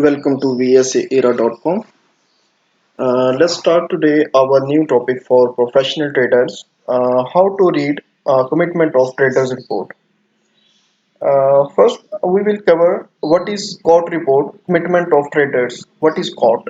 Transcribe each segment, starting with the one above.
Welcome to vsaera.com. Let's start today our new topic for professional traders, how to read Commitment of Traders Report. First, we will cover what is COT Report, Commitment of Traders, what is COT,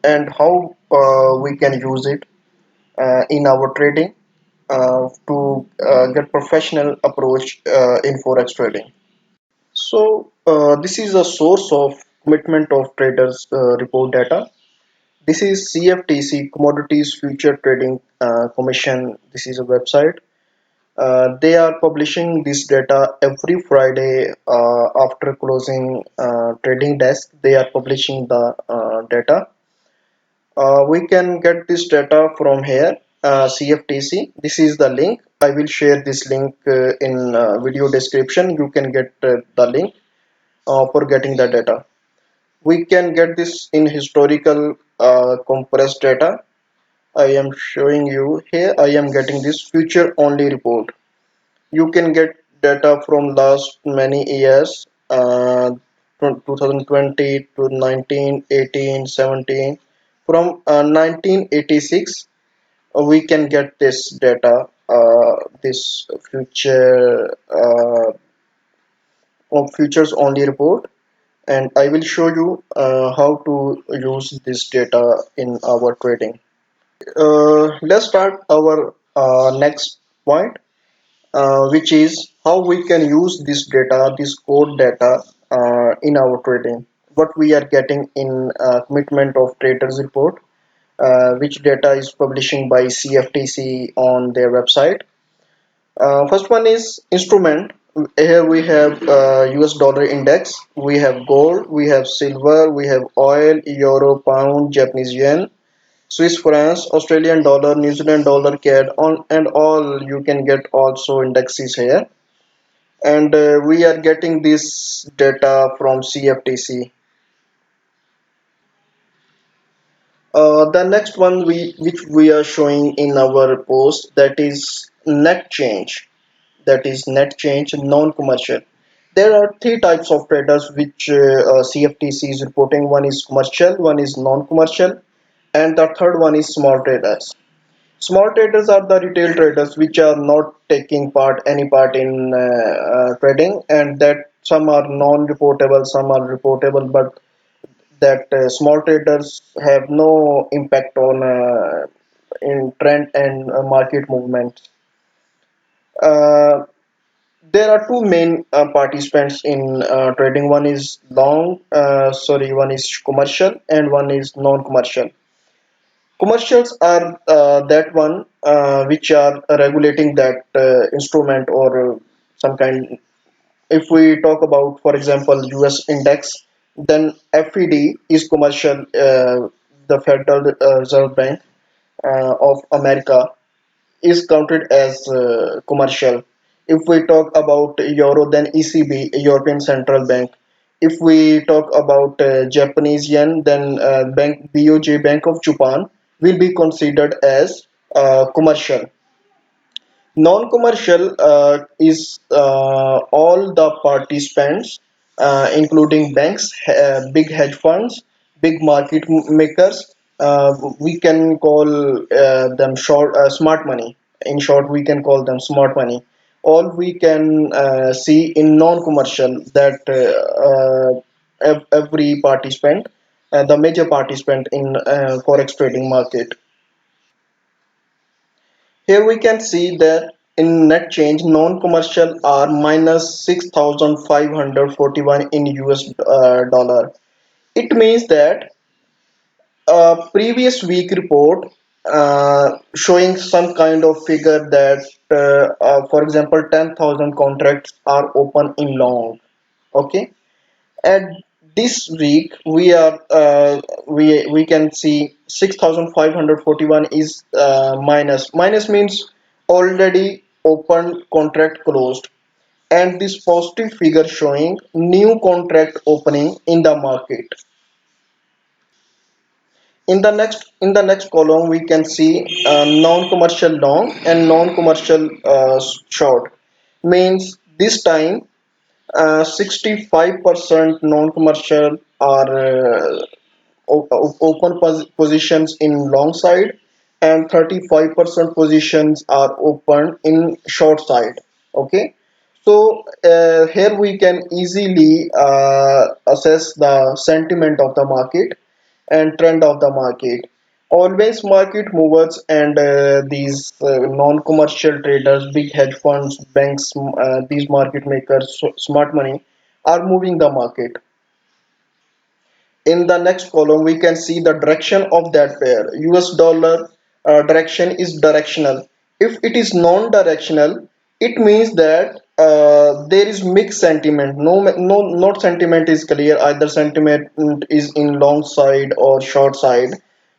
and how we can use it in our trading to get professional approach in Forex trading. This is a source of Commitment of Traders report data. This is CFTC Commodities Future Trading Commission. This is a website. They are publishing this data every Friday after closing trading desk. They are publishing the data. We can get this data from here, CFTC. This is the link. I will share this link in video description. You can get the link for getting the data. We can get this in historical compressed data. I am showing you here. I am getting this future only report. You can get data from last many years, from 2020 to 19, 18, 17. From 1986, we can get this data, this future of futures only report, and I will show you how to use this data in our trading. Let's start our next point, which is how we can use this data, this code data, in our trading. What we are getting in Commitment of Traders Report, which data is publishing by CFTC on their website. First one is instrument. Here we have US dollar index, we have gold, we have silver, we have oil, euro, pound, Japanese yen, Swiss francs, Australian dollar, New Zealand dollar, CAD, on and all. You can get also indexes here, and we are getting this data from CFTC. The next one which we are showing in our post, that is net change. That is net change non-commercial. There are three types of traders which CFTC is reporting. One is commercial, one is non-commercial, and the third one is small traders. Small traders are the retail traders which are not taking any part in trading, and that some are non-reportable, some are reportable, but that small traders have no impact on in trend and market movements. Uh, there are two main participants in trading. One is one is commercial, and one is non-commercial. Commercials are that one which are regulating that instrument or some kind. If we talk about, for example, US index, then FED is commercial, the Federal Reserve Bank of America is counted as commercial. If we talk about euro, then ECB, European Central Bank. If we talk about Japanese yen, then Bank BOJ, Bank of Japan, will be considered as commercial. Non-commercial is all the participants, including banks, big hedge funds, big market makers. We can call them smart money. In short, we can call them smart money. All we can see in non-commercial that every participant, the major participant in forex trading market. Here we can see that in net change, non-commercial are minus 6,541 in US dollar. It means that a previous week report showing some kind of figure that, for example, 10,000 contracts are open in long. Okay, and this week we can see 6,541 is minus means already open contract closed, and this positive figure showing new contract opening in the market. In the next column we can see non-commercial long and non-commercial short. Means this time 65% non-commercial are open positions in long side, and 35% positions are open in short side. Okay, so here we can easily assess the sentiment of the market and trend of the market. Always market movers and these non-commercial traders, big hedge funds, banks, these market makers, smart money are moving the market. In the next column we can see the direction of that pair. US dollar direction is directional. If it is non-directional, it means that there is mixed sentiment. No, not sentiment is clear. Either sentiment is in long side or short side.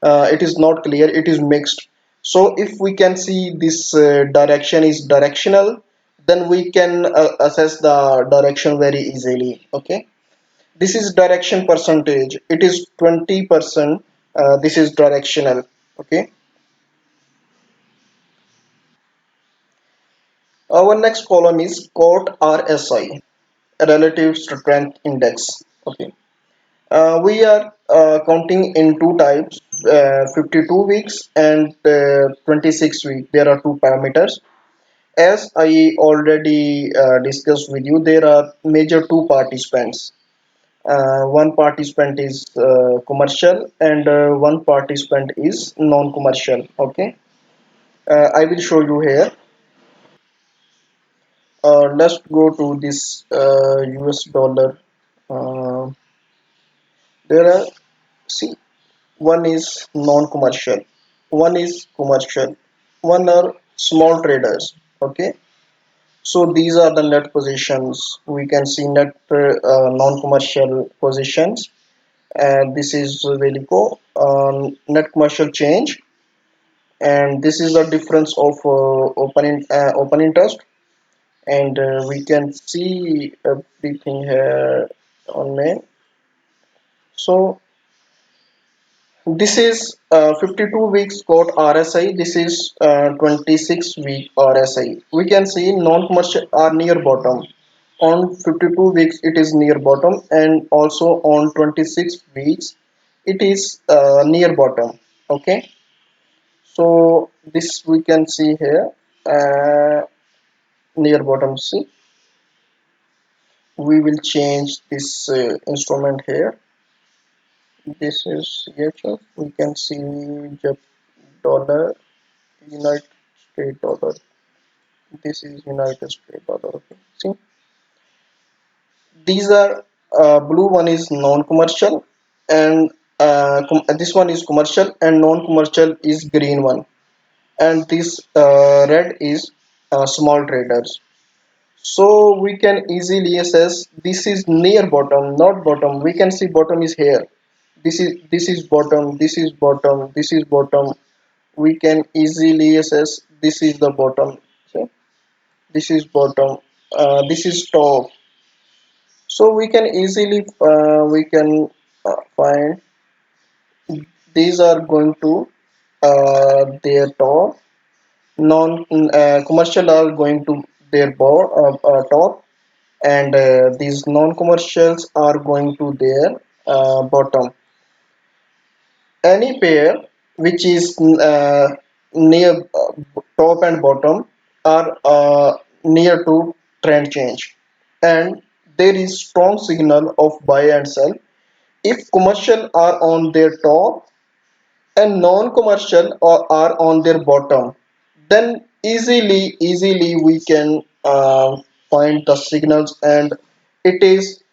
It is not clear, it is mixed. So if we can see this direction is directional, then we can assess the direction very easily. Okay, this is direction percentage, it is 20%. This is directional. Okay, our next column is COT RSI, relative strength index. Okay, we are counting in two types, 52 weeks and 26 weeks. There are two parameters. As I already discussed with you, there are major two participants. One participant is commercial and one participant is non-commercial. Okay, I will show you here. Let's go to this US dollar. uh, there are, see, one is non-commercial, one is commercial, one are small traders. Okay, so these are the net positions. We can see net non-commercial positions, and this is Velico net commercial change, and this is the difference of open interest, and we can see everything here on main. So this is 52 weeks code RSI. This is 26-week RSI. We can see non-commercial are near bottom. On 52 weeks, it is near bottom, and also on 26 weeks, it is near bottom. Okay, so this we can see here, near bottom. See, we will change this instrument here. This is CHF. We can see Jap dollar, United States dollar. This is United States dollar. Okay. See, these are blue one is non-commercial, and this one is commercial, and non-commercial is green one, and this red is small traders. So we can easily assess this is near bottom, not bottom. We can see bottom is here. This is bottom, this is bottom, this is bottom. We can easily assess this is the bottom. See? This is bottom. This is top. So we can easily find these are going to their top. Non commercial are going to their top, and these non-commercials are going to their bottom. Any pair which is near top and bottom are near to trend change, and there is strong signal of buy and sell. If commercial are on their top and non-commercial are on their bottom, then easily we can find the signals, and it is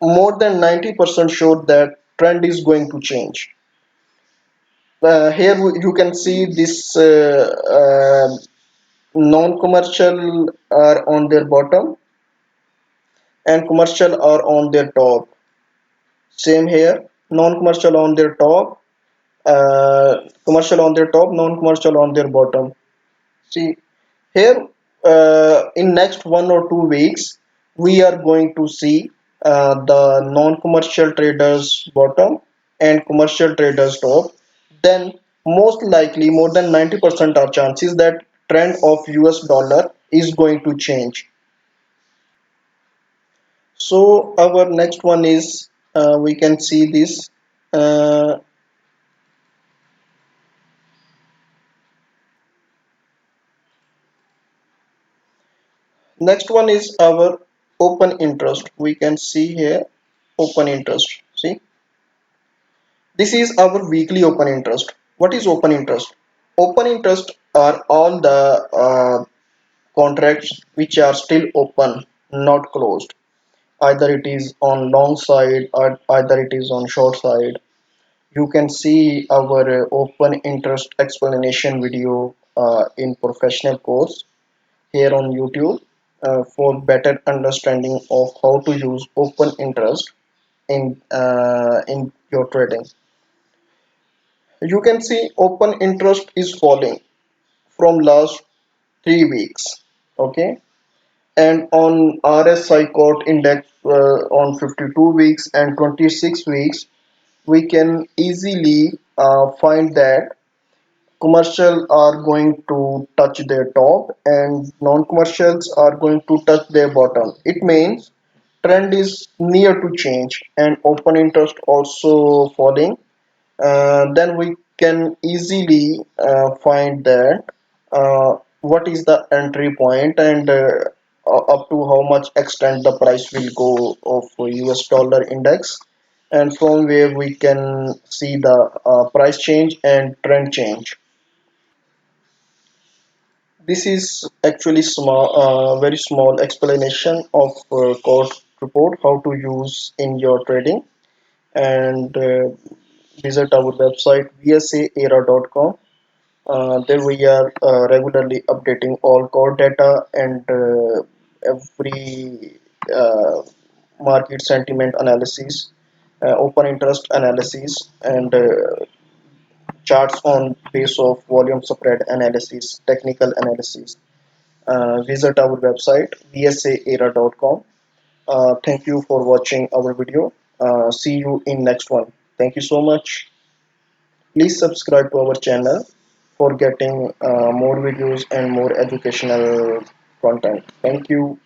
more than 90% sure that trend is going to change. Here you can see this non-commercial are on their bottom and commercial are on their top. Same here, non-commercial on their top, commercial on their top, non-commercial on their bottom. See here, in next 1 or 2 weeks, we are going to see the non-commercial traders bottom and commercial traders top. Then most likely more than 90% are chances that trend of US dollar is going to change. So our next one is we can see this. Uh, Next one is our open interest. We can see here open interest. See, this is our weekly open interest. What is open interest? Open interest are all the contracts which are still open, not closed. Either it is on long side or either it is on short side. You can see our open interest explanation video in professional course here on YouTube for better understanding of how to use open interest in your trading. You can see open interest is falling from last 3 weeks. Okay, and on RSI COT index on 52 weeks and 26 weeks, we can easily find that commercial are going to touch their top and non-commercials are going to touch their bottom. It means trend is near to change and open interest also falling. Then we can easily find that what is the entry point and up to how much extent the price will go of US dollar index, and from where we can see the price change and trend change. This is actually small, very small explanation of COT report, how to use in your trading, and visit our website vsaera.com. There we are regularly updating all core data and every market sentiment analysis, open interest analysis, and charts on base of volume spread analysis, technical analysis. Visit our website vsaera.com. Thank you for watching our video. See you in next one. Thank you so much. Please subscribe to our channel for getting more videos and more educational content. Thank you.